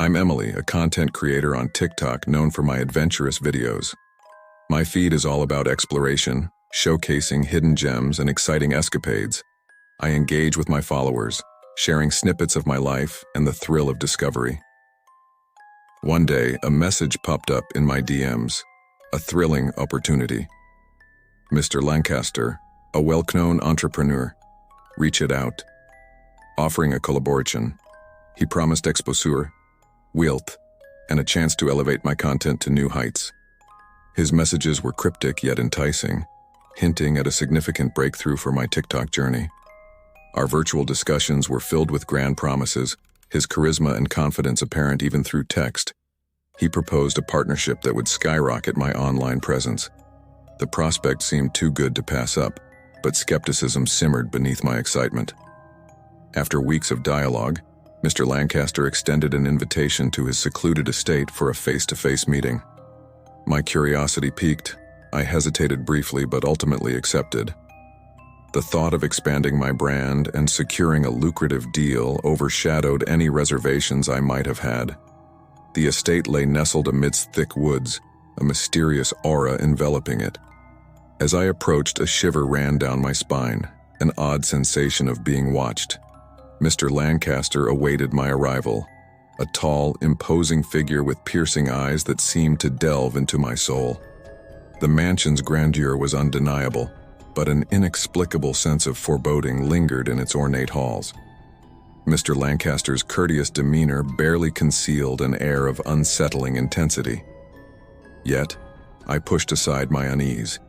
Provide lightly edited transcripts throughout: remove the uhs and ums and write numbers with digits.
I'm Emily, a content creator on TikTok known for my adventurous videos. My feed is all about exploration, showcasing hidden gems and exciting escapades. I engage with my followers, sharing snippets of my life and the thrill of discovery. One day, a message popped up in my DMs, a thrilling opportunity. Mr. Lancaster, a well-known entrepreneur, reached out, offering a collaboration. He promised exposure, wealth, and a chance to elevate my content to new heights. His messages were cryptic yet enticing, hinting at a significant breakthrough for my TikTok journey. Our virtual discussions were filled with grand promises, his charisma and confidence apparent even through text. He proposed a partnership that would skyrocket my online presence. The prospect seemed too good to pass up, but skepticism simmered beneath my excitement. After weeks of dialogue, Mr. Lancaster extended an invitation to his secluded estate for a face-to-face meeting. My curiosity piqued. I hesitated briefly but ultimately accepted. The thought of expanding my brand and securing a lucrative deal overshadowed any reservations I might have had. The estate lay nestled amidst thick woods, a mysterious aura enveloping it. As I approached, a shiver ran down my spine, an odd sensation of being watched. Mr. Lancaster awaited my arrival, a tall, imposing figure with piercing eyes that seemed to delve into my soul. The mansion's grandeur was undeniable, but an inexplicable sense of foreboding lingered in its ornate halls. Mr. Lancaster's courteous demeanor barely concealed an air of unsettling intensity. Yet, I pushed aside my unease,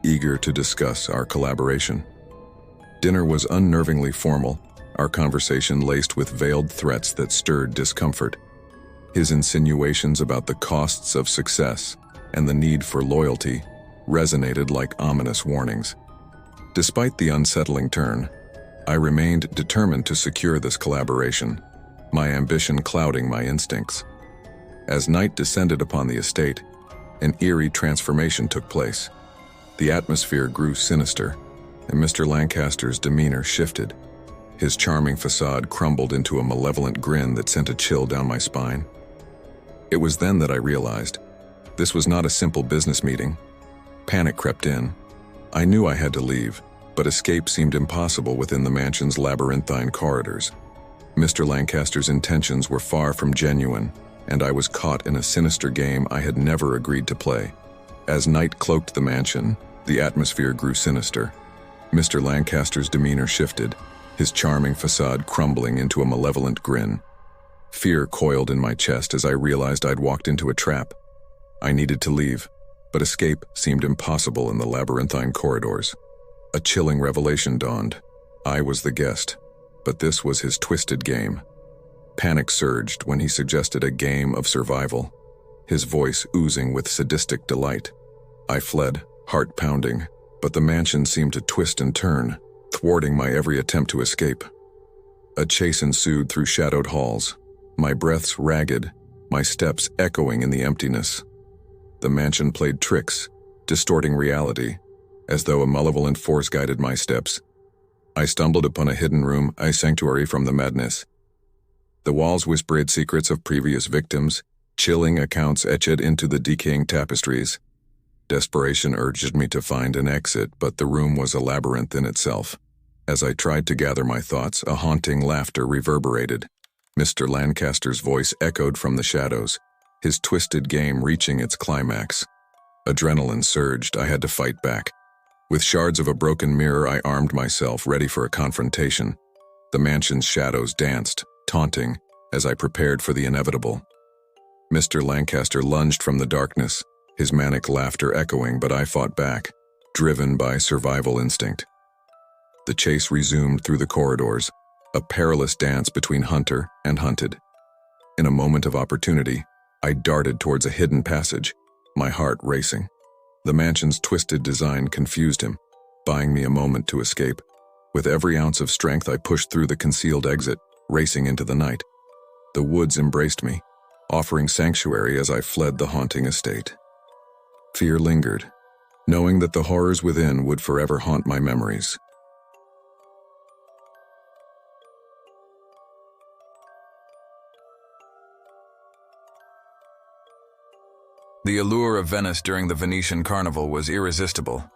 eager to discuss our collaboration. Dinner was unnervingly formal, our conversation laced with veiled threats that stirred discomfort. His insinuations about the costs of success and the need for loyalty resonated like ominous warnings. Despite the unsettling turn, I remained determined to secure this collaboration, my ambition clouding my instincts. As night descended upon the estate, an eerie transformation took place. The atmosphere grew sinister, and Mr. Lancaster's demeanor shifted. His charming facade crumbled into a malevolent grin that sent a chill down my spine. It was then that I realized this was not a simple business meeting. Panic crept in. I knew I had to leave, but escape seemed impossible within the mansion's labyrinthine corridors. Mr. Lancaster's intentions were far from genuine, and I was caught in a sinister game I had never agreed to play. As night cloaked the mansion, the atmosphere grew sinister. Mr. Lancaster's demeanor shifted, his charming facade crumbling into a malevolent grin. Fear coiled in my chest as I realized I'd walked into a trap. I needed to leave, but escape seemed impossible in the labyrinthine corridors. A chilling revelation dawned. I was the guest, but this was his twisted game. Panic surged when he suggested a game of survival, his voice oozing with sadistic delight. I fled, heart pounding, but the mansion seemed to twist and turn, thwarting my every attempt to escape. A chase ensued through shadowed halls, my breaths ragged, my steps echoing in the emptiness. The mansion played tricks, distorting reality, as though a malevolent force guided my steps. I stumbled upon a hidden room, a sanctuary from the madness. The walls whispered secrets of previous victims, chilling accounts etched into the decaying tapestries. Desperation urged me to find an exit, but the room was a labyrinth in itself. As I tried to gather my thoughts, a haunting laughter reverberated. Mr. Lancaster's voice echoed from the shadows, his twisted game reaching its climax. Adrenaline surged. I had to fight back. With shards of a broken mirror, I armed myself, ready for a confrontation. The mansion's shadows danced, taunting, as I prepared for the inevitable. Mr. Lancaster lunged from the darkness, his manic laughter echoing, but I fought back, driven by survival instinct. The chase resumed through the corridors, a perilous dance between hunter and hunted. In a moment of opportunity, I darted towards a hidden passage, my heart racing. The mansion's twisted design confused him, buying me a moment to escape. With every ounce of strength, I pushed through the concealed exit, racing into the night. The woods embraced me, offering sanctuary as I fled the haunting estate. Fear lingered, knowing that the horrors within would forever haunt my memories. The allure of Venice during the Venetian Carnival was irresistible.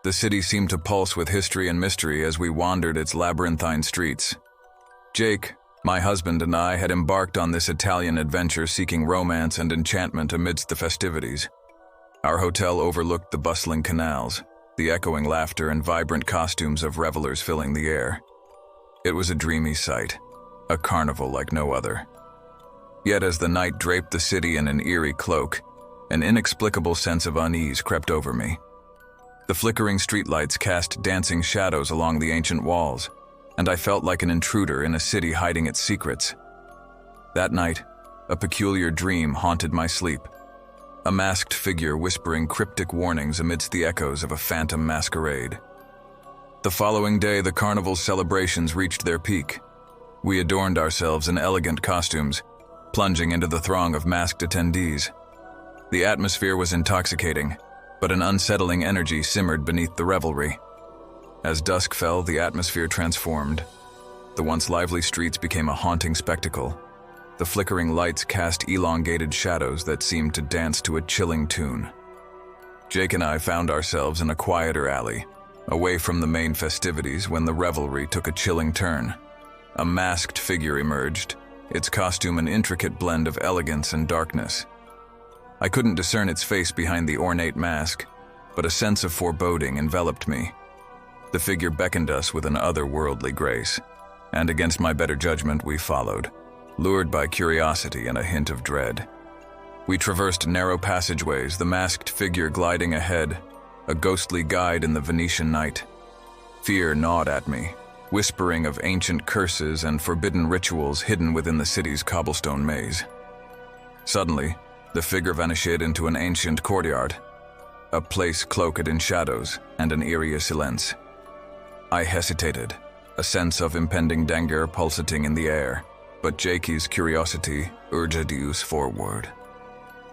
The city seemed to pulse with history and mystery as we wandered its labyrinthine streets. Jake, my husband, and I had embarked on this Italian adventure seeking romance and enchantment amidst the festivities. Our hotel overlooked the bustling canals, the echoing laughter and vibrant costumes of revelers filling the air. It was a dreamy sight, a carnival like no other. Yet as the night draped the city in an eerie cloak, an inexplicable sense of unease crept over me. The flickering streetlights cast dancing shadows along the ancient walls, and I felt like an intruder in a city hiding its secrets. That night, a peculiar dream haunted my sleep. A masked figure whispering cryptic warnings amidst the echoes of a phantom masquerade. The following day, the carnival's celebrations reached their peak. We adorned ourselves in elegant costumes, plunging into the throng of masked attendees. The atmosphere was intoxicating, but an unsettling energy simmered beneath the revelry. As dusk fell, the atmosphere transformed. The once lively streets became a haunting spectacle. The flickering lights cast elongated shadows that seemed to dance to a chilling tune. Jake and I found ourselves in a quieter alley, away from the main festivities when the revelry took a chilling turn. A masked figure emerged, its costume an intricate blend of elegance and darkness. I couldn't discern its face behind the ornate mask, but a sense of foreboding enveloped me. The figure beckoned us with an otherworldly grace, and against my better judgment we followed, lured by curiosity and a hint of dread. We traversed narrow passageways, the masked figure gliding ahead, a ghostly guide in the Venetian night. Fear gnawed at me, whispering of ancient curses and forbidden rituals hidden within the city's cobblestone maze. Suddenly, the figure vanished into an ancient courtyard, a place cloaked in shadows and an eerie silence. I hesitated, a sense of impending danger pulsating in the air, but Jakey's curiosity urged us forward.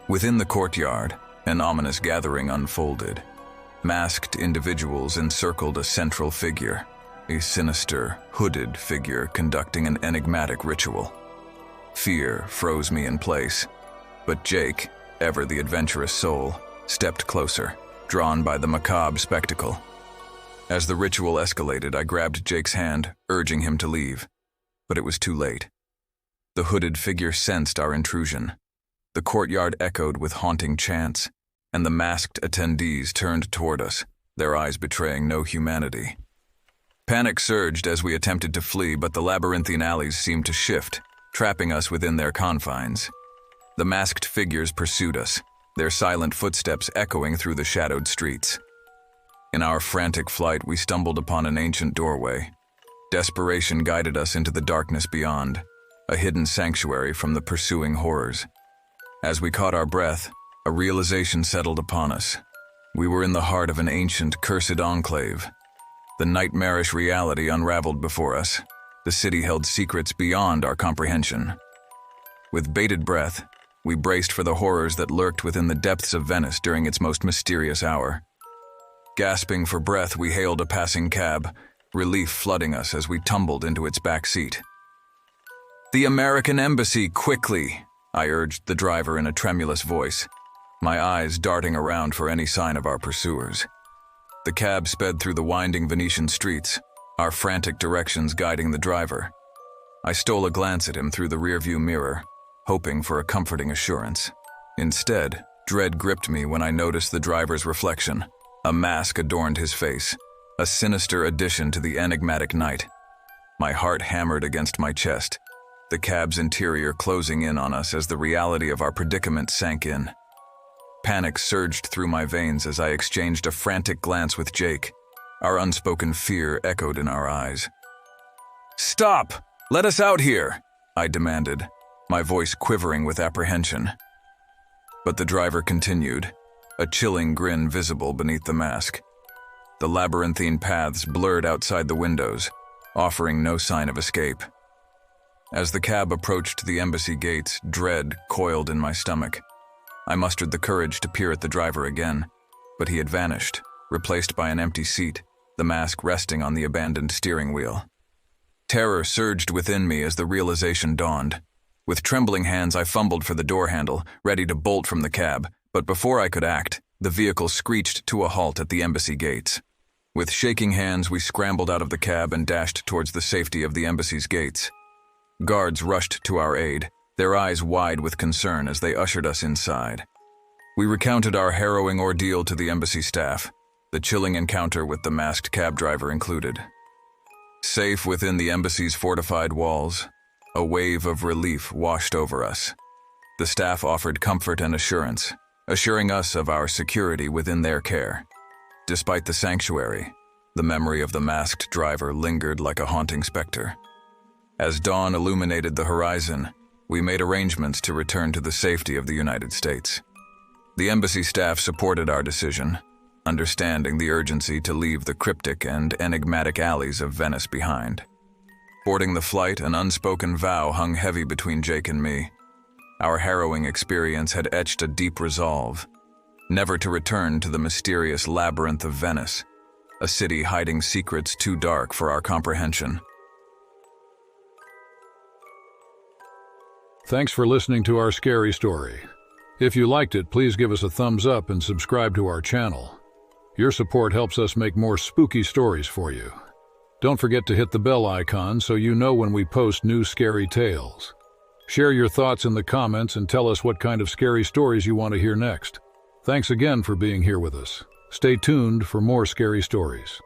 Within the courtyard, an ominous gathering unfolded. Masked individuals encircled a central figure, a sinister, hooded figure conducting an enigmatic ritual. Fear froze me in place, but Jake, ever the adventurous soul, stepped closer, drawn by the macabre spectacle. As the ritual escalated, I grabbed Jake's hand, urging him to leave, but it was too late. The hooded figure sensed our intrusion. The courtyard echoed with haunting chants, and the masked attendees turned toward us, their eyes betraying no humanity. Panic surged as we attempted to flee, but the labyrinthine alleys seemed to shift, trapping us within their confines. The masked figures pursued us, their silent footsteps echoing through the shadowed streets. In our frantic flight, we stumbled upon an ancient doorway. Desperation guided us into the darkness beyond, a hidden sanctuary from the pursuing horrors. As we caught our breath, a realization settled upon us. We were in the heart of an ancient, cursed enclave. The nightmarish reality unraveled before us. The city held secrets beyond our comprehension. With bated breath, we braced for the horrors that lurked within the depths of Venice during its most mysterious hour. Gasping for breath, we hailed a passing cab, relief flooding us as we tumbled into its back seat. "The American Embassy, quickly!" I urged the driver in a tremulous voice, my eyes darting around for any sign of our pursuers. The cab sped through the winding Venetian streets, our frantic directions guiding the driver. I stole a glance at him through the rearview mirror, hoping for a comforting assurance. Instead, dread gripped me when I noticed the driver's reflection. A mask adorned his face, a sinister addition to the enigmatic night. My heart hammered against my chest, the cab's interior closing in on us as the reality of our predicament sank in. Panic surged through my veins as I exchanged a frantic glance with Jake. Our unspoken fear echoed in our eyes. "Stop! Let us out here!" I demanded, my voice quivering with apprehension. But the driver continued, a chilling grin visible beneath the mask. The labyrinthine paths blurred outside the windows, offering no sign of escape. As the cab approached the embassy gates, dread coiled in my stomach. I mustered the courage to peer at the driver again, but he had vanished, replaced by an empty seat, the mask resting on the abandoned steering wheel. Terror surged within me as the realization dawned. With trembling hands, I fumbled for the door handle, ready to bolt from the cab, But before I could act, the vehicle screeched to a halt at the embassy gates. With shaking hands, we scrambled out of the cab and dashed towards the safety of the embassy's gates. Guards rushed to our aid, their eyes wide with concern as they ushered us inside. We recounted our harrowing ordeal to the embassy staff, the chilling encounter with the masked cab driver included. Safe within the embassy's fortified walls, a wave of relief washed over us. The staff offered comfort and assurance, assuring us of our security within their care. Despite the sanctuary, the memory of the masked driver lingered like a haunting specter. As dawn illuminated the horizon, we made arrangements to return to the safety of the United States. The embassy staff supported our decision, understanding the urgency to leave the cryptic and enigmatic alleys of Venice behind. Boarding the flight, an unspoken vow hung heavy between Jake and me. Our harrowing experience had etched a deep resolve, never to return to the mysterious labyrinth of Venice, a city hiding secrets too dark for our comprehension. Thanks for listening to our scary story. If you liked it, please give us a thumbs up and subscribe to our channel. Your support helps us make more spooky stories for you. Don't forget to hit the bell icon so you know when we post new scary tales. Share your thoughts in the comments and tell us what kind of scary stories you want to hear next. Thanks again for being here with us. Stay tuned for more scary stories.